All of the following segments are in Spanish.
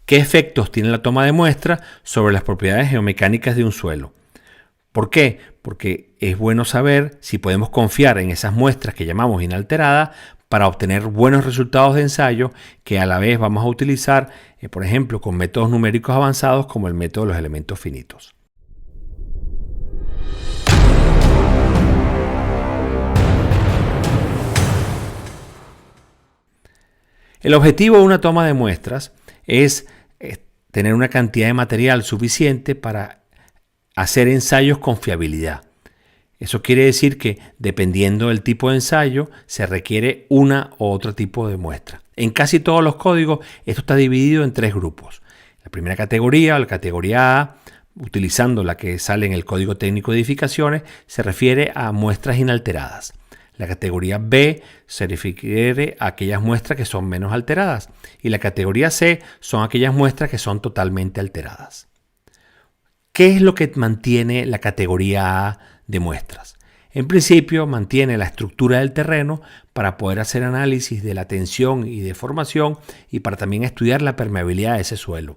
¿Qué efectos tiene la toma de muestra sobre las propiedades geomecánicas de un suelo? ¿Por qué? Porque es bueno saber si podemos confiar en esas muestras que llamamos inalteradas para obtener buenos resultados de ensayo que a la vez vamos a utilizar, por ejemplo, con métodos numéricos avanzados como el método de los elementos finitos. El objetivo de una toma de muestras es tener una cantidad de material suficiente para hacer ensayos con fiabilidad. Eso quiere decir que dependiendo del tipo de ensayo se requiere una u otro tipo de muestra. En casi todos los códigos esto está dividido en tres grupos. La primera categoría, o la categoría A, utilizando la que sale en el Código Técnico de Edificaciones, se refiere a muestras inalteradas. La categoría B se refiere a aquellas muestras que son menos alteradas. Y la categoría C son aquellas muestras que son totalmente alteradas. ¿Qué es lo que mantiene la categoría A de muestras? En principio mantiene la estructura del terreno para poder hacer análisis de la tensión y deformación y para también estudiar la permeabilidad de ese suelo.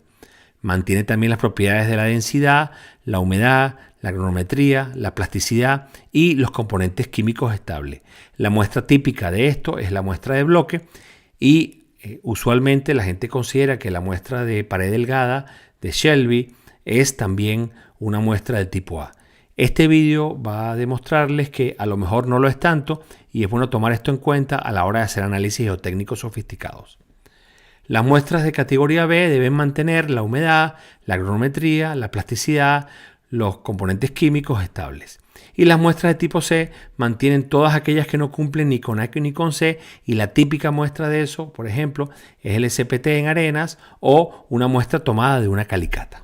Mantiene también las propiedades de la densidad, la humedad, la granulometría, la plasticidad y los componentes químicos estables. La muestra típica de esto es la muestra de bloque y usualmente la gente considera que la muestra de pared delgada de Shelby es también una muestra de tipo A. Este vídeo va a demostrarles que a lo mejor no lo es tanto y es bueno tomar esto en cuenta a la hora de hacer análisis geotécnicos sofisticados. Las muestras de categoría B deben mantener la humedad, la granulometría, la plasticidad, los componentes químicos estables. Y las muestras de tipo C mantienen todas aquellas que no cumplen ni con A ni con C, y la típica muestra de eso, por ejemplo, es el SPT en arenas o una muestra tomada de una calicata.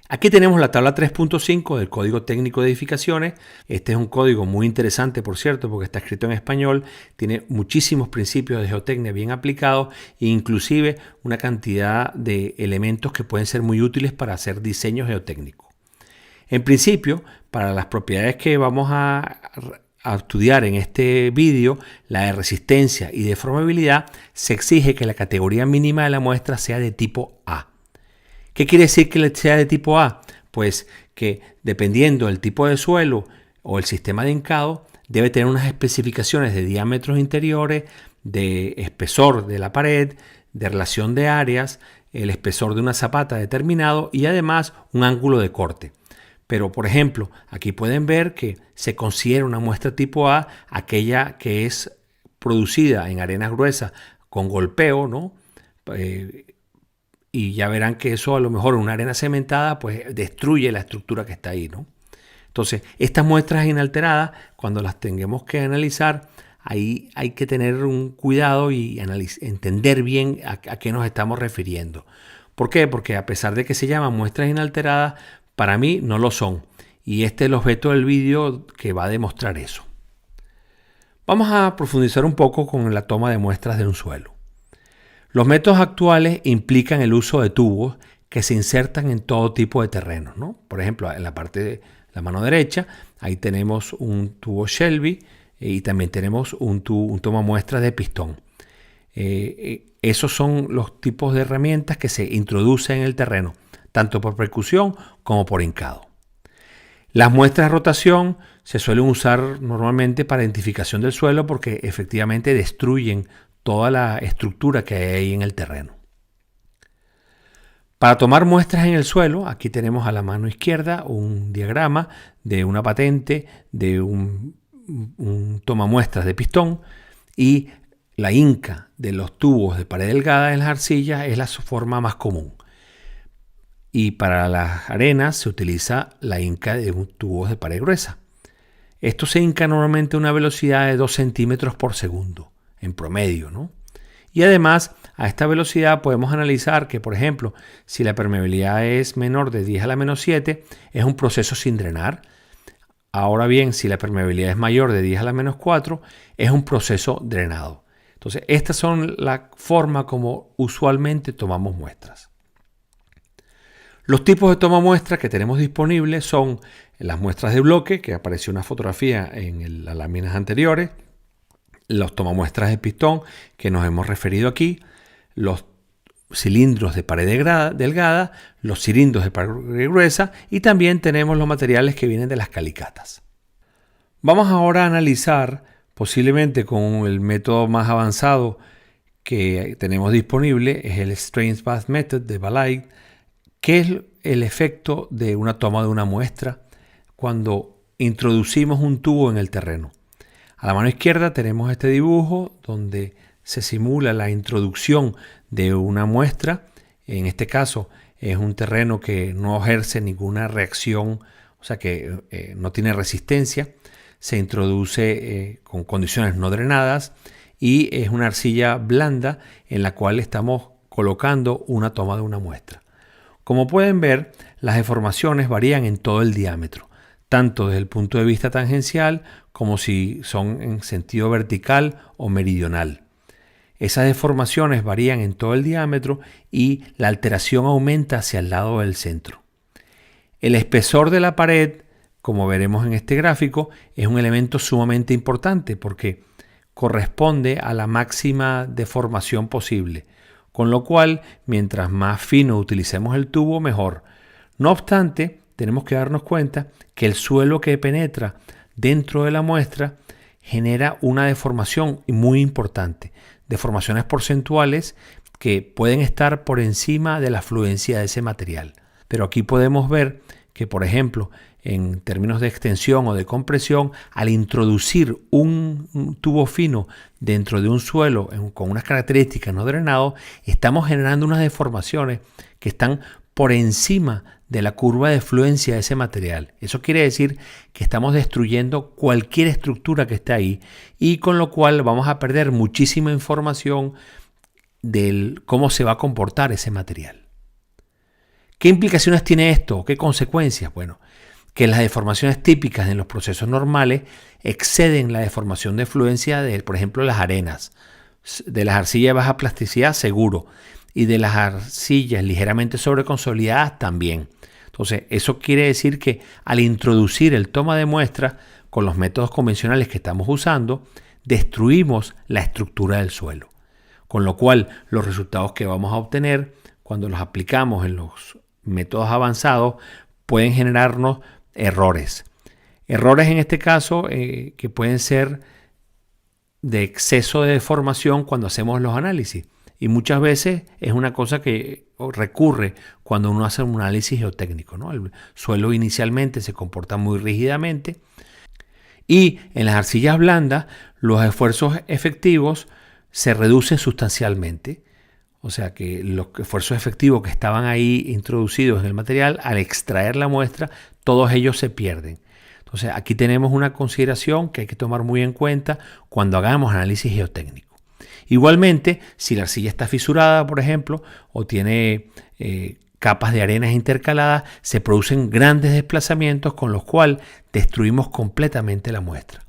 Aquí tenemos la tabla 3.5 del Código Técnico de Edificaciones. Este es un código muy interesante, por cierto, porque está escrito en español, tiene muchísimos principios de geotecnia bien aplicados e inclusive una cantidad de elementos que pueden ser muy útiles para hacer diseño geotécnico. En principio, para las propiedades que vamos a estudiar en este vídeo, la de resistencia y deformabilidad, se exige que la categoría mínima de la muestra sea de tipo A. ¿Qué quiere decir que sea de tipo A? Pues que dependiendo del tipo de suelo o el sistema de hincado, debe tener unas especificaciones de diámetros interiores, de espesor de la pared, de relación de áreas, el espesor de una zapata determinado y además un ángulo de corte. Pero, por ejemplo, aquí pueden ver que se considera una muestra tipo A aquella que es producida en arenas gruesas con golpeo, ¿no? Y ya verán que eso a lo mejor en una arena cementada pues destruye la estructura que está ahí, ¿no? Entonces, estas muestras inalteradas, cuando las tengamos que analizar, ahí hay que tener un cuidado y entender bien a qué nos estamos refiriendo. ¿Por qué? Porque a pesar de que se llaman muestras inalteradas, para mí no lo son. Y este es el objeto del vídeo que va a demostrar eso. Vamos a profundizar un poco con la toma de muestras de un suelo. Los métodos actuales implican el uso de tubos que se insertan en todo tipo de terrenos, ¿no? Por ejemplo, en la parte de la mano derecha, ahí tenemos un tubo Shelby y también tenemos un tomamuestras de pistón. Esos son los tipos de herramientas que se introducen en el terreno, tanto por percusión como por hincado. Las muestras de rotación se suelen usar normalmente para identificación del suelo porque efectivamente destruyen toda la estructura que hay ahí en el terreno. Para tomar muestras en el suelo, aquí tenemos a la mano izquierda un diagrama de una patente de un tomamuestras de pistón y la hinca de los tubos de pared delgada en las arcillas es la forma más común. Y para las arenas se utiliza la hinca de tubos de pared gruesa. Esto se hinca normalmente a una velocidad de 2 centímetros por segundo. En promedio, ¿no? Y además, a esta velocidad podemos analizar que, por ejemplo, si la permeabilidad es menor de 10 a la menos 7, es un proceso sin drenar. Ahora bien, si la permeabilidad es mayor de 10 a la menos 4, es un proceso drenado. Entonces, estas son la forma como usualmente tomamos muestras. Los tipos de toma muestras que tenemos disponibles son las muestras de bloque, que apareció una fotografía en las láminas anteriores, los tomamuestras de pistón que nos hemos referido aquí, los cilindros de pared delgada, los cilindros de pared gruesa y también tenemos los materiales que vienen de las calicatas. Vamos ahora a analizar, posiblemente con el método más avanzado que tenemos disponible, es el Strains Bath Method de Balay, que es el efecto de una toma de una muestra cuando introducimos un tubo en el terreno. A la mano izquierda tenemos este dibujo donde se simula la introducción de una muestra. En este caso es un terreno que no ejerce ninguna reacción, o sea que no tiene resistencia. Se introduce con condiciones no drenadas y es una arcilla blanda en la cual estamos colocando una toma de una muestra. Como pueden ver, las deformaciones varían en todo el diámetro, tanto desde el punto de vista tangencial como si son en sentido vertical o meridional. Esas deformaciones varían en todo el diámetro y la alteración aumenta hacia el lado del centro. El espesor de la pared, como veremos en este gráfico, es un elemento sumamente importante porque corresponde a la máxima deformación posible, con lo cual mientras más fino utilicemos el tubo, mejor. No obstante, tenemos que darnos cuenta que el suelo que penetra dentro de la muestra genera una deformación muy importante, deformaciones porcentuales que pueden estar por encima de la fluencia de ese material. Pero aquí podemos ver que, por ejemplo, en términos de extensión o de compresión, al introducir un tubo fino dentro de un suelo con unas características no drenado, estamos generando unas deformaciones que están por encima de la curva de fluencia de ese material. Eso quiere decir que estamos destruyendo cualquier estructura que esté ahí y con lo cual vamos a perder muchísima información de cómo se va a comportar ese material. ¿Qué implicaciones tiene esto? ¿Qué consecuencias? Bueno, que las deformaciones típicas en los procesos normales exceden la deformación de fluencia de, por ejemplo, las arenas, de las arcillas de baja plasticidad seguro, y de las arcillas ligeramente sobreconsolidadas también. Entonces, eso quiere decir que al introducir el toma de muestra con los métodos convencionales que estamos usando, destruimos la estructura del suelo. Con lo cual, los resultados que vamos a obtener cuando los aplicamos en los métodos avanzados pueden generarnos errores. Errores en este caso que pueden ser de exceso de deformación cuando hacemos los análisis. Y muchas veces es una cosa que recurre cuando uno hace un análisis geotécnico, ¿no? El suelo inicialmente se comporta muy rígidamente y en las arcillas blandas los esfuerzos efectivos se reducen sustancialmente. O sea que los esfuerzos efectivos que estaban ahí introducidos en el material, al extraer la muestra, todos ellos se pierden. Entonces aquí tenemos una consideración que hay que tomar muy en cuenta cuando hagamos análisis geotécnico. Igualmente, si la arcilla está fisurada, por ejemplo, o tiene capas de arenas intercaladas, se producen grandes desplazamientos con los cuales destruimos completamente la muestra.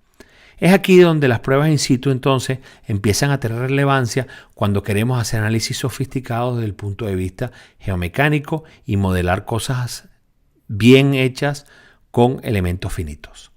Es aquí donde las pruebas in situ entonces empiezan a tener relevancia cuando queremos hacer análisis sofisticados desde el punto de vista geomecánico y modelar cosas bien hechas con elementos finitos.